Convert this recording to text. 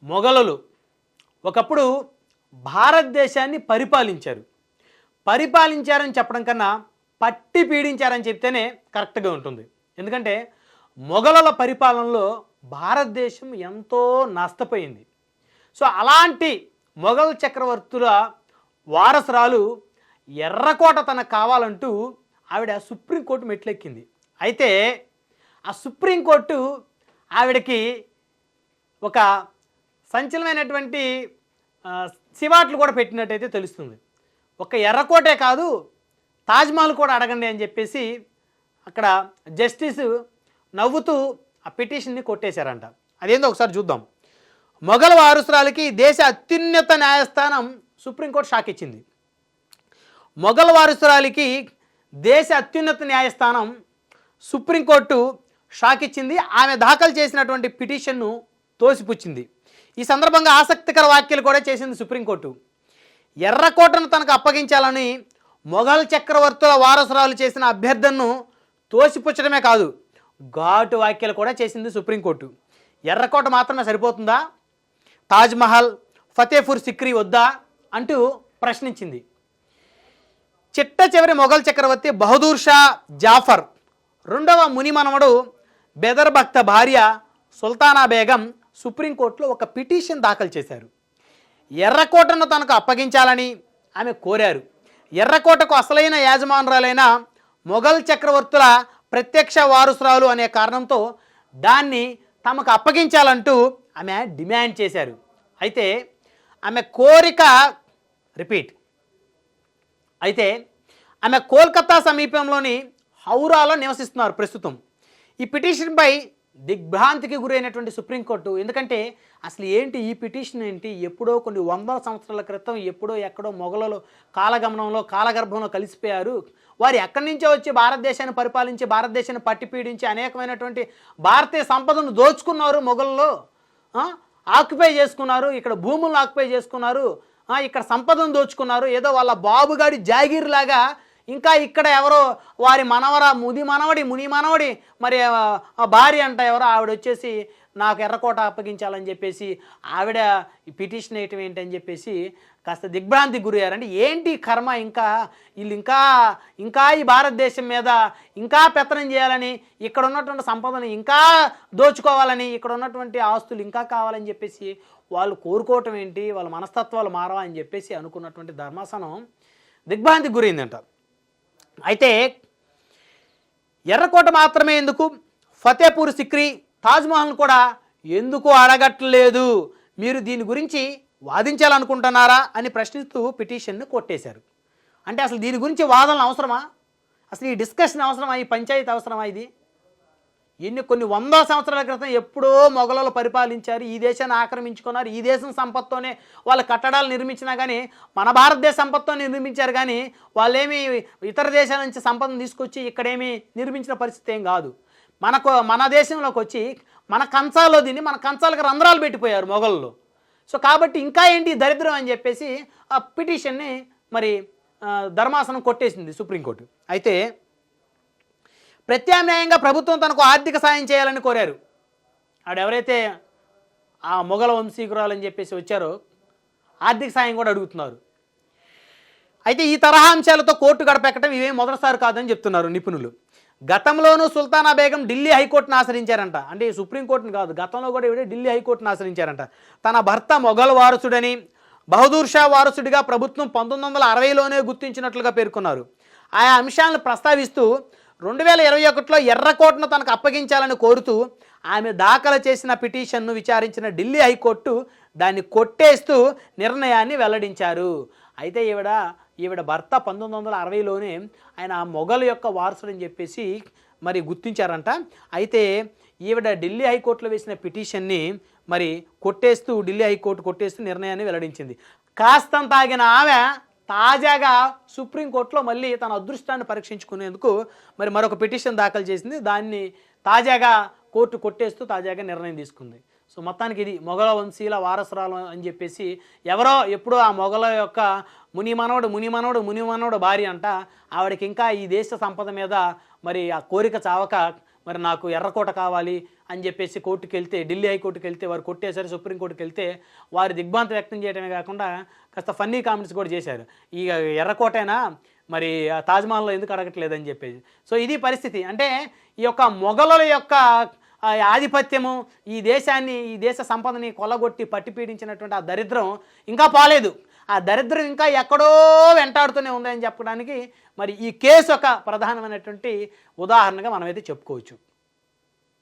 మొఘలులు ఒకప్పుడు భారతదేశాన్ని పరిపాలించారని చెప్పడం కన్నా పట్టి పీడించారని చెప్తేనే కరెక్ట్గా ఉంటుంది. ఎందుకంటే మొఘలుల పరిపాలనలో భారతదేశం ఎంతో నష్టపోయింది. సో అలాంటి మొఘల్ చక్రవర్తుల వారసురాలు ఎర్రకోట తనకు కావాలంటూ ఆవిడ సుప్రీంకోర్టు మెట్లెక్కింది. అయితే ఆ సుప్రీంకోర్టు ఆవిడకి ఒక సంచలనమైనటువంటి సివాట్లు కూడా పెట్టినట్టయితే తెలుస్తుంది. ఒక ఎర్రకోటే కాదు, తాజ్మహల్ కూడా అడగండి అని చెప్పేసి అక్కడ జస్టిస్ నవ్వుతూ ఆ పిటిషన్ని కొట్టేశారంట. అదేందో ఒకసారి చూద్దాం. మొఘల్ వారసురాలకి దేశ అత్యున్నత న్యాయస్థానం సుప్రీంకోర్టు షాక్ ఇచ్చింది. మొఘల్ వారసురాలికి దేశ అత్యున్నత న్యాయస్థానం సుప్రీంకోర్టు షాక్ ఇచ్చింది. ఆమె దాఖలు చేసినటువంటి పిటిషన్ను తోసిపుచ్చింది. ఈ సందర్భంగా ఆసక్తికర వ్యాఖ్యలు కూడా చేసింది సుప్రీంకోర్టు. ఎర్రకోటను తనకు అప్పగించాలని మొఘల్ చక్రవర్తుల వారసురాలు చేసిన అభ్యర్థనను తోసిపుచ్చడమే కాదు, ఘాటు వ్యాఖ్యలు కూడా చేసింది సుప్రీంకోర్టు. ఎర్రకోట మాత్రమే సరిపోతుందా, తాజ్మహల్, ఫతేపూర్ సిక్రీ వద్దా అంటూ ప్రశ్నించింది. చిట్ట చివరి మొఘల్ చక్రవర్తి బహదూర్ షా జాఫర్ రెండవ ముని మనవడు బెదర్ భక్త భార్య సుల్తానా బేగం సుప్రీంకోర్టులో ఒక పిటిషన్ దాఖలు చేశారు. ఎర్రకోటను తనకు అప్పగించాలని ఆమె కోరారు. ఎర్రకోటకు అసలైన యాజమానురాలైన మొఘల్ చక్రవర్తుల ప్రత్యక్ష వారసురాలు అనే కారణంతో దాన్ని తమకు అప్పగించాలంటూ ఆమె డిమాండ్ చేశారు. అయితే ఆమె కోరిక ఆమె కోల్కతా సమీపంలోని హౌరాలో నివసిస్తున్నారు ప్రస్తుతం. ఈ పిటిషన్పై దిగ్భ్రాంతికి గురైనటువంటి సుప్రీంకోర్టు, ఎందుకంటే అసలు ఏంటి ఈ పిటిషన్ ఏంటి, ఎప్పుడో కొన్ని వందల సంవత్సరాల క్రితం ఎక్కడో మొఘలులు కాలగర్భంలో కలిసిపోయారు, వారు ఎక్కడి నుంచో వచ్చి భారతదేశాన్ని పరిపాలించి భారతదేశాన్ని పట్టి పీడించి అనేకమైనటువంటి భారతీయ సంపదను దోచుకున్నారు, మొఘలులు ఆక్యుపై చేసుకున్నారు, ఇక్కడ భూములను ఆక్యుపై చేసుకున్నారు, ఇక్కడ సంపదను దోచుకున్నారు, ఏదో వాళ్ళ బాబుగాడి జాగీర్ లాగా ఇంకా ఇక్కడ ఎవరో వారి ముని మనవడి మరి భార్య అంట ఎవరో ఆవిడ వచ్చేసి నాకు ఎర్రకోట అప్పగించాలని చెప్పేసి ఆవిడ పిటిషన్ వేయటం ఏంటని చెప్పేసి కాస్త దిగ్భ్రాంతికి గురయ్యారంటే ఏంటి కర్మ, వీళ్ళు ఇంకా ఈ భారతదేశం మీద ఇంకా పెత్తనం చేయాలని, ఇక్కడ ఉన్నటువంటి సంపదను ఇంకా దోచుకోవాలని, ఇక్కడ ఉన్నటువంటి ఆస్తులు ఇంకా కావాలని చెప్పేసి వాళ్ళు కోరుకోవటం ఏంటి, వాళ్ళ మనస్తత్వాలు మారవా అని చెప్పేసి అనుకున్నటువంటి ధర్మాసనం దిగ్భ్రాంతికి గురైందంట. అయితే ఎర్రకోట మాత్రమే ఎందుకు, ఫతేపూర్ సిక్రీ, తాజ్మహల్ను కూడా ఎందుకు అడగట్లేదు, మీరు దీని గురించి వాదించాలనుకుంటున్నారా అని ప్రశ్నిస్తూ పిటిషన్ను కొట్టేశారు. అంటే అసలు దీని గురించి వాదనలు అవసరమా, అసలు ఈ డిస్కషన్ అవసరమా, ఈ పంచాయతీ అవసరమా? ఇది కొన్ని వందల సంవత్సరాల క్రితం ఎప్పుడో మొఘలులు పరిపాలించారు, ఈ దేశాన్ని ఆక్రమించుకున్నారు, ఈ దేశం సంపత్తునే వాళ్ళ కట్టడాలు నిర్మించినా కానీ మన భారతదేశ సంపత్తుతో నిర్మించారు, కానీ వాళ్ళేమి ఇతర దేశాల నుంచి సంపదను తీసుకొచ్చి ఇక్కడేమి నిర్మించిన పరిస్థితి ఏం కాదు. మన దేశంలోకి వచ్చి మన కంచాల్లో దీన్ని మన కంచాలకు రంధ్రాలు పెట్టిపోయారు మొఘలులు. సో కాబట్టి ఇంకా ఏంటి దరిద్రం అని చెప్పేసి ఆ పిటిషన్ని మరి ధర్మాసనం కొట్టేసింది సుప్రీంకోర్టు. అయితే ప్రత్యామ్నాయంగా ప్రభుత్వం తనకు ఆర్థిక సాయం చేయాలని కోరారు. ఆడెవరైతే ఆ మొఘల వంశీకురాలని చెప్పేసి వచ్చారో ఆర్థిక సాయం కూడా అడుగుతున్నారు. అయితే ఈ తరహా అంశాలతో కోర్టు గడపెక్కడం ఇవేం మొదటిసారి కాదని చెప్తున్నారు నిపుణులు. గతంలోనూ సుల్తానా బేగం ఢిల్లీ హైకోర్టును ఆశ్రయించారంట. అంటే సుప్రీంకోర్టును కాదు, గతంలో కూడా ఇవిడే ఢిల్లీ హైకోర్టును ఆశ్రయించారంట. తన భర్త మొఘల్ వారసుడని, బహదూర్ షా వారసుడిగా ప్రభుత్వం 1960లోనే గుర్తించినట్లుగా పేర్కొన్నారు. ఆయా అంశాలను ప్రస్తావిస్తూ 2021లో ఎర్రకోటను తనకు అప్పగించాలని కోరుతూ ఆమె దాఖలు చేసిన పిటిషన్ను విచారించిన ఢిల్లీ హైకోర్టు దాన్ని కొట్టేస్తూ నిర్ణయాన్ని వెల్లడించారు. అయితే ఈవిడ భర్త 1960లోనే ఆయన మొఘల్ యొక్క వారసుడని చెప్పేసి మరి గుర్తించారంట. అయితే ఈవిడ ఢిల్లీ హైకోర్టులో వేసిన పిటిషన్ని మరి ఢిల్లీ హైకోర్టు కొట్టేస్తూ నిర్ణయాన్ని వెల్లడించింది. కాస్తంత ఆగిన ఆమె తాజాగా సుప్రీంకోర్టులో మళ్ళీ తన అదృష్టాన్ని పరీక్షించుకునేందుకు మరి మరొక పిటిషన్ దాఖలు చేసింది. దాన్ని తాజాగా కోర్టు కొట్టేస్తూ తాజాగా నిర్ణయం తీసుకుంది. సో మొత్తానికి ఇది మొఘల వంశీల వారసురాలు అని చెప్పేసి ఎప్పుడో ఆ మొఘల యొక్క ముని మనవడు భార్య అంట. ఆవిడకి ఇంకా ఈ దేశ సంపద మీద మరి ఆ కోరిక చావక మరి నాకు ఎర్రకోట కావాలి అని చెప్పేసి కోర్టుకు వెళ్తే, ఢిల్లీ హైకోర్టుకు వెళ్తే వారు కొట్టేశారు. సుప్రీంకోర్టుకు వెళ్తే వారు దిగ్భ్రాంతి వ్యక్తం చేయడమే కాకుండా కాస్త ఫన్నీ కామెంట్స్ కూడా చేశారు. ఈ ఎర్రకోటైనా మరి తాజ్మహల్లో ఎందుకు అడగట్లేదని చెప్పేసి. సో ఇది పరిస్థితి. అంటే ఈ యొక్క మొఘలుల యొక్క ఆధిపత్యము, ఈ దేశాన్ని, ఈ దేశ సంపదని కొల్లగొట్టి పట్టిపీడించినటువంటి ఆ దరిద్రం ఇంకా పోలేదు. ఆ దరిద్రం ఇంకా ఎక్కడో వెంటాడుతూనే ఉందని చెప్పడానికి మరి ఈ కేసు ఒక ప్రధానమైనటువంటి ఉదాహరణగా మనమైతే చెప్పుకోవచ్చు.